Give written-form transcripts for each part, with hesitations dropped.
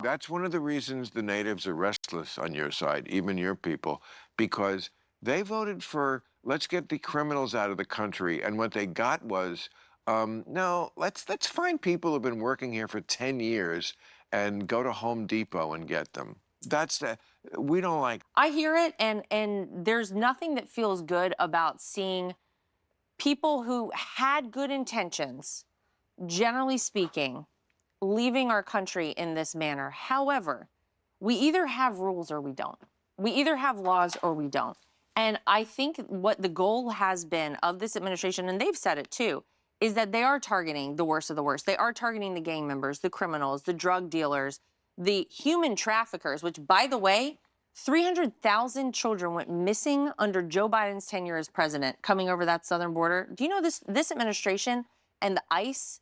That's one of the reasons the natives are restless on your side, even your people, because they voted for let's get the criminals out of the country, and what they got was no, let's find people who've been working here for 10 years and go to Home Depot and get them. That's the we don't like. I hear it, and there's nothing that feels good about seeing people who had good intentions, generally speaking, leaving our country in this manner. However, we either have rules or we don't. We either have laws or we don't. And I think what the goal has been of this administration, and they've said it too, is that they are targeting the worst of the worst. They are targeting the gang members, the criminals, the drug dealers, the human traffickers, which, by the way, 300,000 children went missing under Joe Biden's tenure as president coming over that southern border. Do you know this administration and the ICE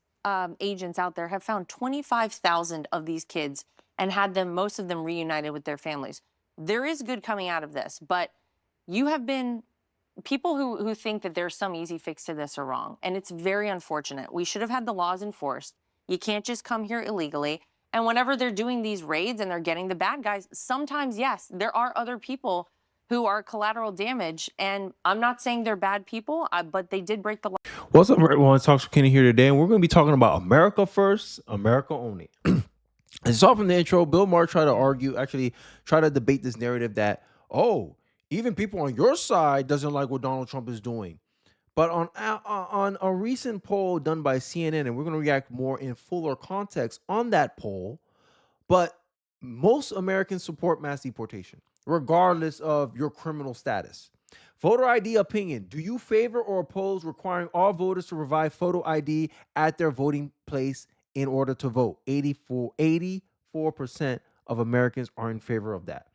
agents out there have found 25,000 of these kids and had them, most of them, reunited with their families. There is good coming out of this, but you have been people who think that there's some easy fix to this are wrong, and it's very unfortunate. We should have had the laws enforced. You can't just come here illegally. And whenever they're doing these raids and they're getting the bad guys, sometimes, yes, there are other people who are collateral damage. And I'm not saying they're bad people, but they did break the law. What's up, everyone? Talks with Kenny here today, and we're going to be talking about America first, America only. As you saw from the intro, Bill Maher tried to debate this narrative that, oh, even people on your side doesn't like what Donald Trump is doing. But on a recent poll done by CNN, and we're going to react more in fuller context on that poll, but most Americans support mass deportation, regardless of your criminal status. Voter ID opinion. Do you favor or oppose requiring all voters to provide photo ID at their voting place in order to vote? 84% of Americans are in favor of that.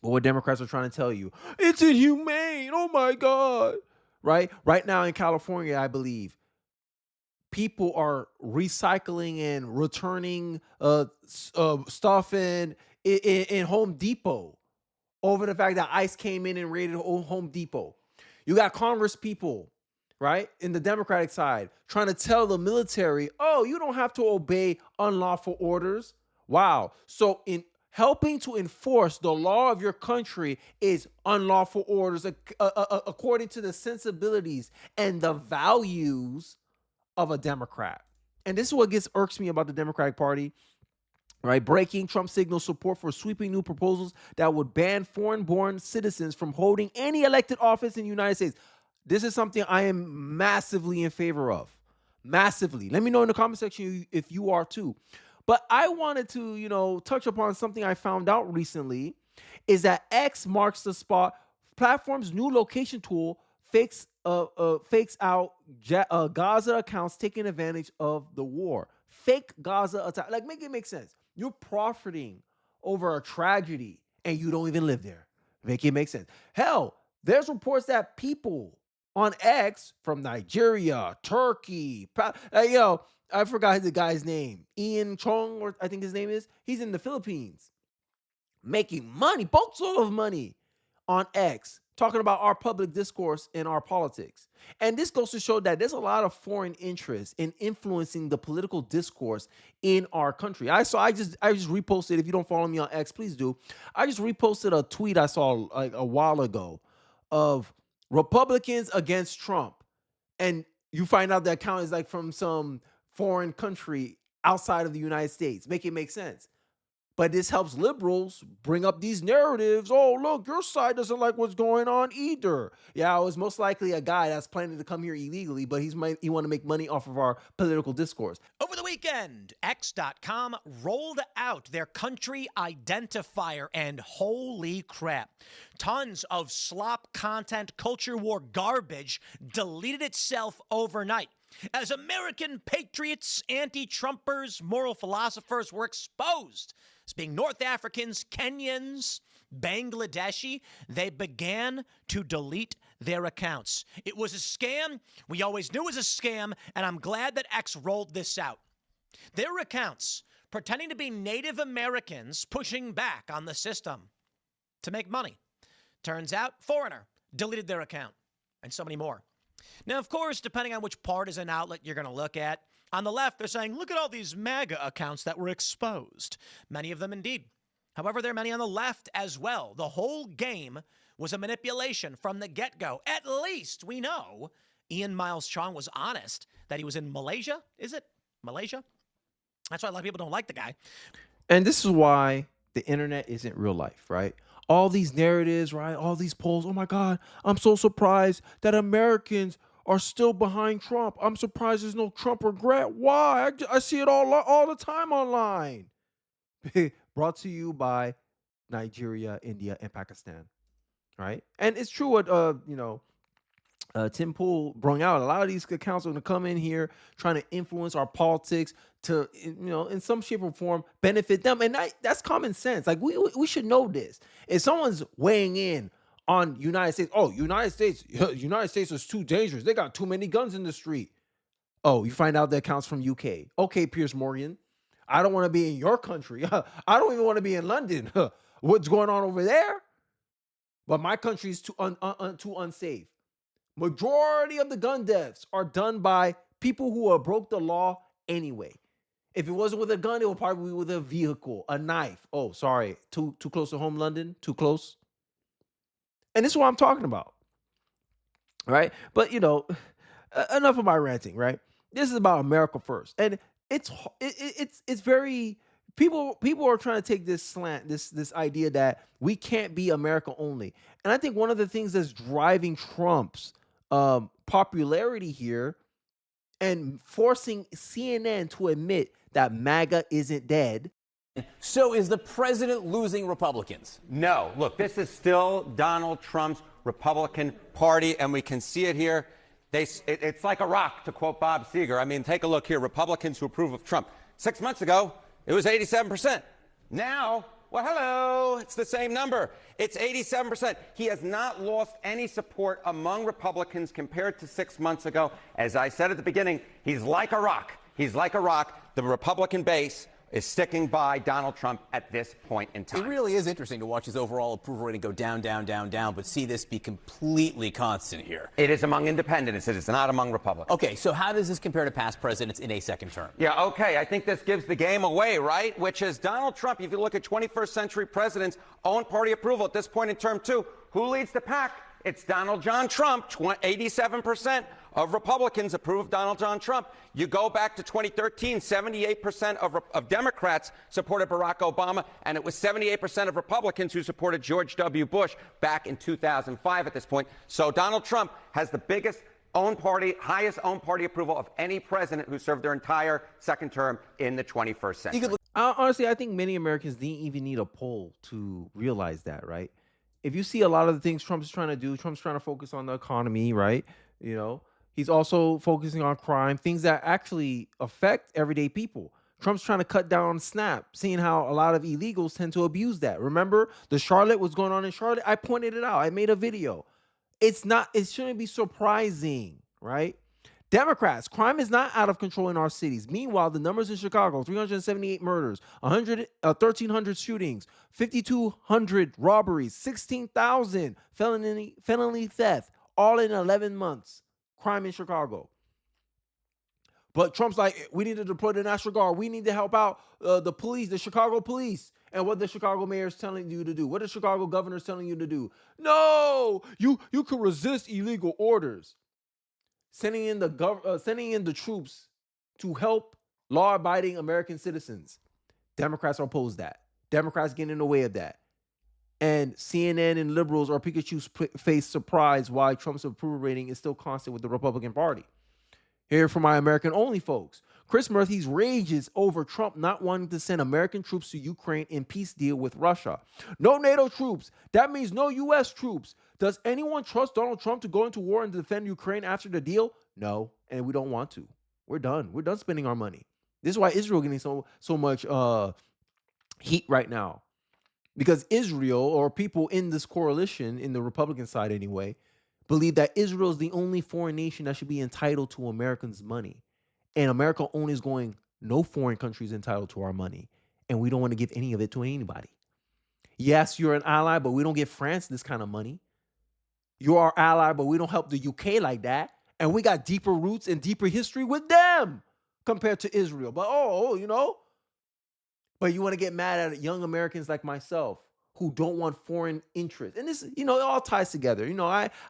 But what Democrats are trying to tell you, it's inhumane. Oh my God. Right now in California, I believe people are recycling and returning stuff in Home Depot over the fact that ICE came in and raided Home Depot. You got Congress people, right, in the Democratic side trying to tell the military, oh, you don't have to obey unlawful orders. Wow. So in helping to enforce the law of your country is unlawful orders according to the sensibilities and the values of a Democrat. And this is what irks me about the Democratic Party, right? Breaking Trump signals support for sweeping new proposals that would ban foreign-born citizens from holding any elected office in the United States. This is something I am massively in favor of. Massively. Let me know in the comment section if you are too. But I wanted to, touch upon something I found out recently, is that X marks the spot. Platform's new location tool fakes out Gaza accounts taking advantage of the war. Fake Gaza attack. Like, make it make sense. You're profiting over a tragedy and you don't even live there. Make it make sense. Hell, there's reports that people on X from Nigeria, Turkey, I forgot the guy's name. Ian Chong, or I think his name is. He's in the Philippines making money, boatloads of money on X, talking about our public discourse and our politics. And this goes to show that there's a lot of foreign interest in influencing the political discourse in our country. I just reposted, if you don't follow me on X, please do. I just reposted a tweet I saw like a while ago of Republicans against Trump. And you find out the account is like from some foreign country outside of the United States. Make it make sense. But this helps liberals bring up these narratives. Oh, look, your side doesn't like what's going on either. Yeah, it was most likely a guy that's planning to come here illegally, but he want to make money off of our political discourse. Over the weekend, X.com rolled out their country identifier, and holy crap, tons of slop content, culture war garbage deleted itself overnight. As American patriots, anti-Trumpers, moral philosophers were exposed as being North Africans, Kenyans, Bangladeshi, they began to delete their accounts. It was a scam. We always knew it was a scam, and I'm glad that X rolled this out. Their accounts pretending to be Native Americans pushing back on the system to make money. Turns out, foreigner deleted their account, and so many more. Now, of course, depending on which partisan outlet you're going to look at, On the left, they're saying, look at all these MAGA accounts that were exposed. Many of them indeed. However, there are many on the left as well. The whole game was a manipulation from the get-go. At least we know Ian Miles Chong was honest that he was in Malaysia. Is it Malaysia? That's why a lot of people don't like the guy. And this is why the internet isn't real life, right? All these narratives, right? All these polls. Oh my God, I'm so surprised that Americans are still behind Trump. I'm surprised there's no Trump regret. Why? I see it all the time online. Brought to you by Nigeria, India, and Pakistan, right? And it's true what Tim Pool brought out. A lot of these accounts are going to come in here trying to influence our politics to, in some shape or form, benefit them. And that's common sense. Like, we should know this. If someone's weighing in on United States, United States is too dangerous. They got too many guns in the street. Oh, you find out the accounts from UK. Okay, Piers Morgan, I don't want to be in your country. I don't even want to be in London. What's going on over there? But my country is too unsafe. Majority of the gun deaths are done by people who broke the law anyway. If it wasn't with a gun, it would probably be with a vehicle, a knife. Oh, sorry, too close to home, London, too close. And this is what I'm talking about, right? But enough of my ranting, right? This is about America first, and it's very people are trying to take this slant, this idea that we can't be America only, and I think one of the things that's driving Trump's popularity here and forcing CNN to admit that MAGA isn't dead. So is the president losing Republicans? No. Look, this is still Donald Trump's Republican Party, and we can see it here. It's like a rock, to quote Bob Seger. I mean, take a look here. Republicans who approve of Trump. 6 months ago, it was 87%. Now, well, hello, it's the same number. It's 87%. He has not lost any support among Republicans compared to 6 months ago. As I said at the beginning, he's like a rock. He's like a rock. The Republican base is sticking by Donald Trump at this point in time. It really is interesting to watch his overall approval rating go down, down, down, down, but see this be completely constant here. It is among independents. It is not among Republicans. Okay, so how does this compare to past presidents in a second term? Yeah, okay. I think this gives the game away, right? Which is Donald Trump, if you look at 21st century presidents' own party approval at this point in term two, who leads the pack? It's Donald John Trump. 87% of Republicans approve of Donald John Trump. You go back to 2013, 78% of Democrats supported Barack Obama, and it was 78% of Republicans who supported George W. Bush back in 2005 at this point. So Donald Trump has the biggest highest own party approval of any president who served their entire second term in the 21st century. Honestly, I think many Americans didn't even need a poll to realize that, right? If you see a lot of the things Trump's trying to do, Trump's trying to focus on the economy, right? He's also focusing on crime, things that actually affect everyday people. Trump's trying to cut down on SNAP, seeing how a lot of illegals tend to abuse that. Remember what's going on in Charlotte? I pointed it out. I made a video. It shouldn't be surprising, right? Democrats, crime is not out of control in our cities. Meanwhile, the numbers in Chicago, 378 murders, 1,300 shootings, 5,200 robberies, 16,000 felony theft, all in 11 months. Crime in Chicago. But Trump's like, we need to deploy the National Guard. We need to help out the police, the Chicago police. And what the Chicago mayor is telling you to do. What the Chicago governor is telling you to do. No, you could resist illegal orders. Sending in the troops to help law-abiding American citizens. Democrats oppose that. Democrats get in the way of that. And CNN and liberals are Pikachu's face surprised why Trump's approval rating is still constant with the Republican Party. Here for my American-only folks. Chris Murphy's rages over Trump not wanting to send American troops to Ukraine in peace deal with Russia. No NATO troops. That means no U.S. troops. Does anyone trust Donald Trump to go into war and defend Ukraine after the deal? No, and we don't want to. We're done. We're done spending our money. This is why Israel getting so much heat right now. Because Israel, or people in this coalition, in the Republican side anyway, believe that Israel is the only foreign nation that should be entitled to Americans' money. And America only is going, no foreign country is entitled to our money. And we don't want to give any of it to anybody. Yes, you're an ally, but we don't give France this kind of money. You're our ally, but we don't help the UK like that. And we got deeper roots and deeper history with them. compared to Israel. But but you want to get mad at young Americans like myself who don't want foreign interest. And this, it all ties together.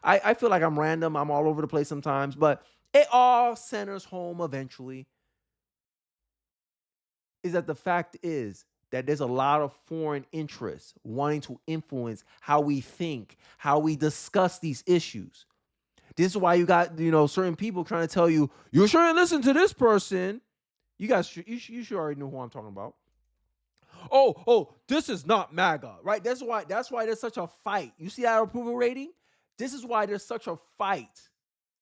I feel like I'm random. I'm all over the place sometimes, but it all centers home eventually. Is that the fact is that there's a lot of foreign interests wanting to influence how we think, how we discuss these issues. This is why you got, certain people trying to tell you, you shouldn't listen to this person. You guys, you should already know who I'm talking about. Oh, this is not MAGA, right? That's why there's such a fight. You see our approval rating? This is why there's such a fight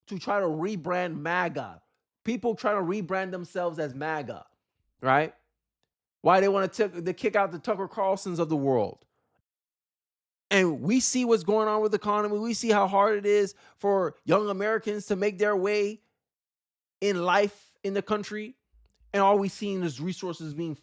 to try to rebrand MAGA. People trying to rebrand themselves as MAGA, right? Why they want to kick out the Tucker Carlsons of the world. And we see what's going on with the economy. We see how hard it is for young Americans to make their way in life in the country. And all we see is resources being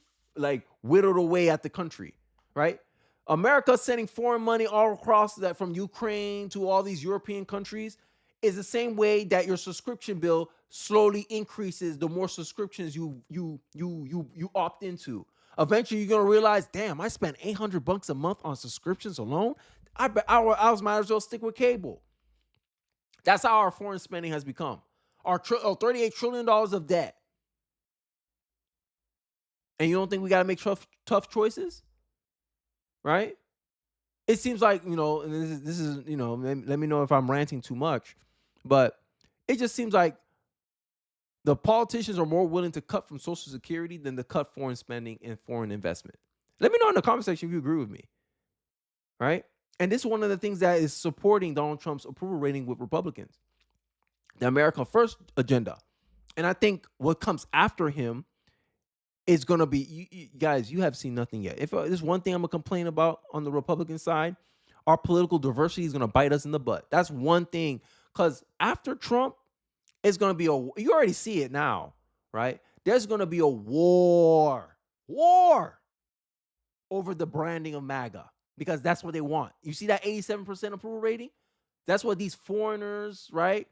whittled away at the country, right? America sending foreign money all across that from Ukraine to all these European countries is the same way that your subscription bill slowly increases the more subscriptions you opt into. Eventually, you're gonna realize, damn, I spent $800 a month on subscriptions alone. I might as well stick with cable. That's how our foreign spending has become. Our $38 trillion of debt. And you don't think we gotta make tough choices, right? It seems like, and this is let me know if I'm ranting too much, but it just seems like the politicians are more willing to cut from Social Security than to cut foreign spending and foreign investment. Let me know in the comment section if you agree with me, right? And this is one of the things that is supporting Donald Trump's approval rating with Republicans, the America First agenda. And I think what comes after him is going to be, you guys, you have seen nothing yet. If there's one thing I'm going to complain about on the Republican side, our political diversity is going to bite us in the butt. That's one thing, because after Trump, it's going to be you already see it now, right? There's going to be a war over the branding of MAGA, because that's what they want. You see that 87% approval rating? That's what these foreigners, right?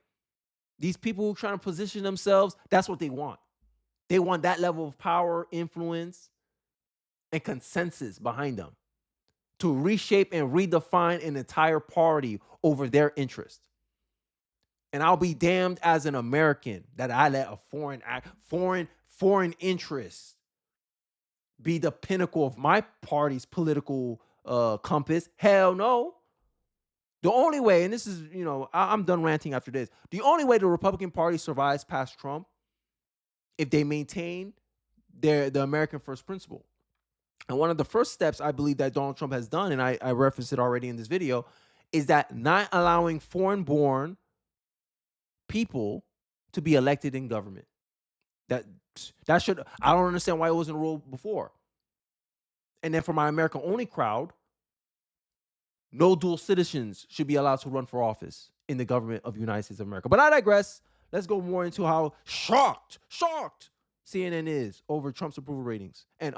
These people who are trying to position themselves, that's what they want. They want that level of power, influence, and consensus behind them to reshape and redefine an entire party over their interest. And I'll be damned as an American that I let a foreign interest be the pinnacle of my party's political compass. Hell no. The only way, and this is, I'm done ranting after this. The only way the Republican Party survives past Trump, if they maintain the American first principle. And one of the first steps I believe that Donald Trump has done, and I referenced it already in this video, is that not allowing foreign-born people to be elected in government. I don't understand why it wasn't a rule before. And then for my America-only crowd, no dual citizens should be allowed to run for office in the government of the United States of America. But I digress. Let's go more into how shocked CNN is over Trump's approval ratings. And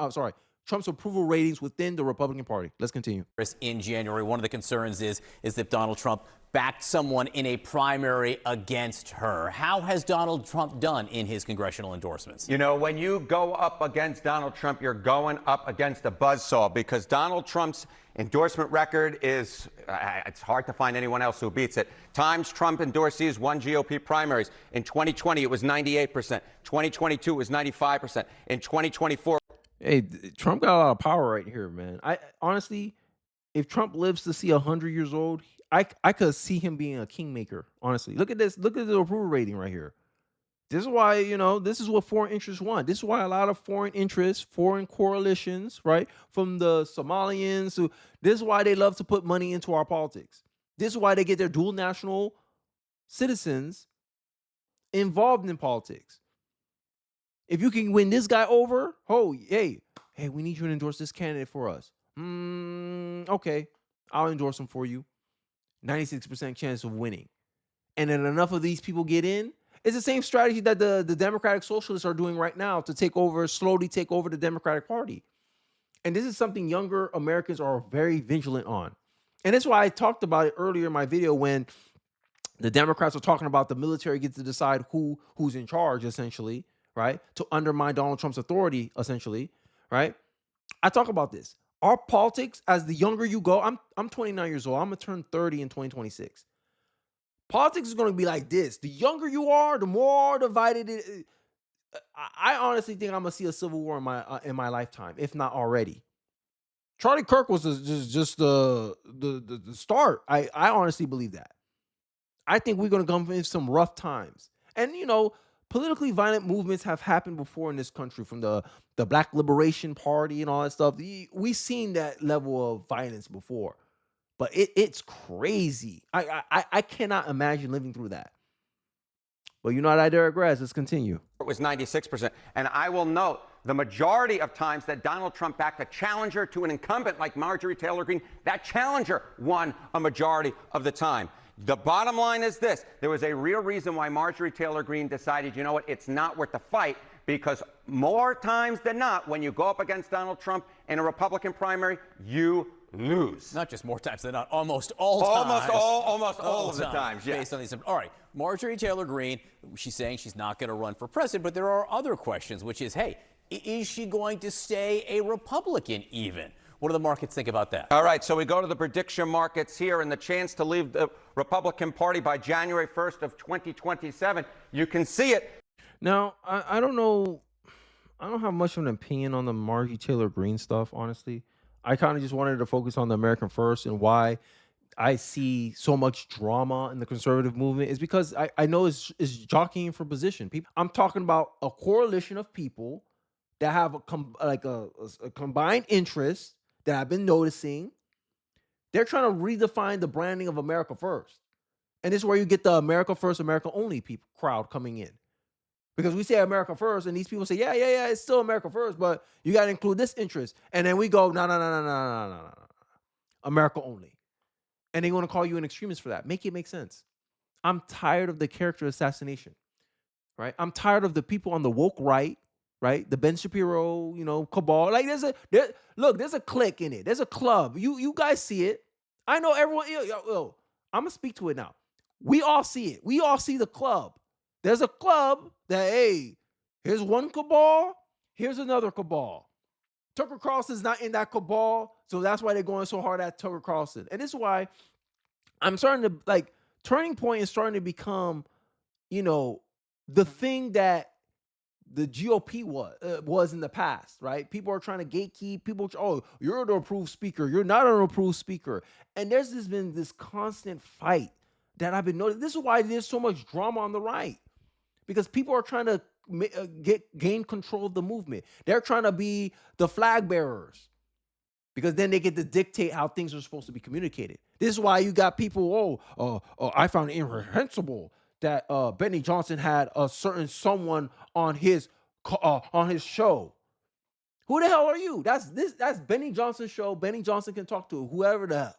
Trump's approval ratings within the Republican Party. Let's continue. In January, one of the concerns is that Donald Trump backed someone in a primary against her. How has Donald Trump done in his congressional endorsements? When you go up against Donald Trump, you're going up against a buzzsaw, because Donald Trump's endorsement record is, it's hard to find anyone else who beats it. Times Trump endorsees won GOP primaries. In 2020, it was 98%. 2022, it was 95%. In 2024. Hey, Trump got a lot of power right here, man. I honestly, if Trump lives to see 100 years old, I could see him being a kingmaker, honestly. Look at this. Look at the approval rating right here. This is why, this is what foreign interests want. This is why a lot of foreign interests, foreign coalitions, right, from the Somalians, this is why they love to put money into our politics. This is why they get their dual national citizens involved in politics. If you can win this guy over, hey, we need you to endorse this candidate for us. Okay, I'll endorse him for you. 96% chance of winning. And then enough of these people get in. It's the same strategy that the Democratic Socialists are doing right now to slowly take over the Democratic Party. And this is something younger Americans are very vigilant on. And that's why I talked about it earlier in my video when the Democrats are talking about the military gets to decide who's in charge, essentially, right? To undermine Donald Trump's authority, essentially, right? I talk about this. Our politics, as the younger you go, I'm 29 years old. I'm gonna turn 30 in 2026. Politics is gonna be like this. The younger you are, the more divided it is. I honestly think I'm gonna see a civil war in my lifetime, if not already. Charlie Kirk was just the start. I honestly believe that. I think we're gonna come in some rough times, and politically violent movements have happened before in this country, from the Black Liberation Party and all that stuff. We've seen that level of violence before, but it's crazy. I cannot imagine living through that. But I digress. Let's continue. It was 96%. And I will note the majority of times that Donald Trump backed a challenger to an incumbent like Marjorie Taylor Greene, that challenger won a majority of the time. The bottom line is this. There was a real reason why Marjorie Taylor Greene decided, you know what, it's not worth the fight, because more times than not, when you go up against Donald Trump in a Republican primary, you lose. Not just more times than not, almost all times. Almost all of the times, yes. Based on these. All right, Marjorie Taylor Greene, she's saying she's not going to run for president, but there are other questions, which is, hey, is she going to stay a Republican even? What do the markets think about that? All right, so we go to the prediction markets here, and the chance to leave the Republican Party by January 1st of 2027. You can see it. Now, I don't know. I don't have much of an opinion on the Marjorie Taylor Greene stuff, honestly. I kind of just wanted to focus on the American First, and why I see so much drama in the conservative movement is because I know it's jockeying for position. I'm talking about a coalition of people that have a combined interest that I've been noticing. They're trying to redefine the branding of America First. And this is where you get the America First, America Only crowd coming in. Because we say America First, and these people say, yeah, it's still America First, but you got to include this interest. And then we go, no, America Only. And they want to call you an extremist for that. Make it make sense. I'm tired of the character assassination, right? I'm tired of the people on the woke right? The Ben Shapiro, cabal. Like there's a clique in it. There's a club. You guys see it. I know everyone. I'm gonna speak to it now. We all see it. We all see the club. There's a club that, hey, here's one cabal, here's another cabal. Tucker Carlson's not in that cabal, so that's why they're going so hard at Tucker Carlson. And this is why I'm starting to, Turning Point is starting to become, the thing that the GOP was in the past, right? People are trying to gatekeep. You're an approved speaker. You're not an approved speaker. And there's been this constant fight that I've been noticing. This is why there's so much drama on the right. Because people are trying to gain control of the movement. They're trying to be the flag bearers, because then they get to dictate how things are supposed to be communicated. This is why you got people, I found it incomprehensible that Benny Johnson had a certain someone on his show. Who the hell are you? That's Benny Johnson's show. Benny Johnson can talk to whoever the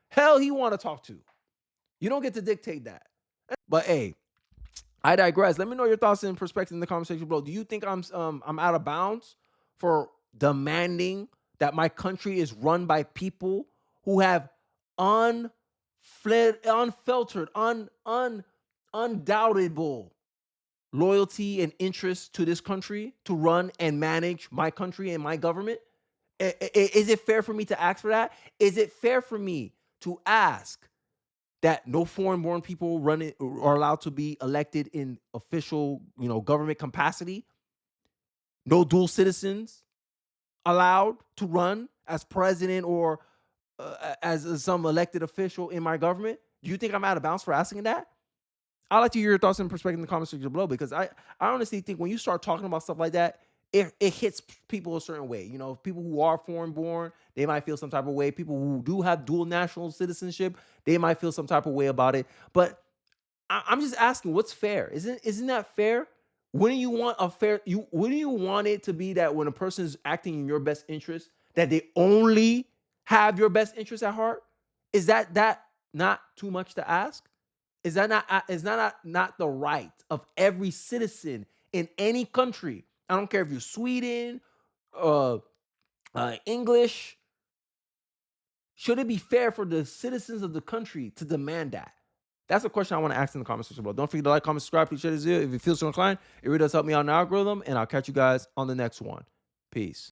hell he want to talk to. You don't get to dictate that. But hey, I digress. Let me know your thoughts and perspective in the conversation below. Do you think I'm out of bounds for demanding that my country is run by people who have unfiltered, undoubtable loyalty and interest to this country to run and manage my country and my government? Is it fair for me to ask for that? Is it fair for me to ask that no foreign-born people are allowed to be elected in official, government capacity? No dual citizens allowed to run as president or as some elected official in my government? Do you think I'm out of bounds for asking that? I'd like to hear your thoughts and perspective in the comment section below, because I honestly think when you start talking about stuff like that, it hits people a certain way. People who are foreign-born, they might feel some type of way. People who do have dual national citizenship, they might feel some type of way about it. But I'm just asking, what's fair? Isn't that fair? Wouldn't you want wouldn't you want it to be that when a person is acting in your best interest, that they only have your best interest at heart? Is that not too much to ask? Is that not the right of every citizen in any country? I don't care if you're Sweden, English. Should it be fair for the citizens of the country to demand that? That's a question I want to ask in the comment section below. Don't forget to like, comment, subscribe, please share this video if you feel so inclined. It really does help me out in the algorithm, and I'll catch you guys on the next one. Peace.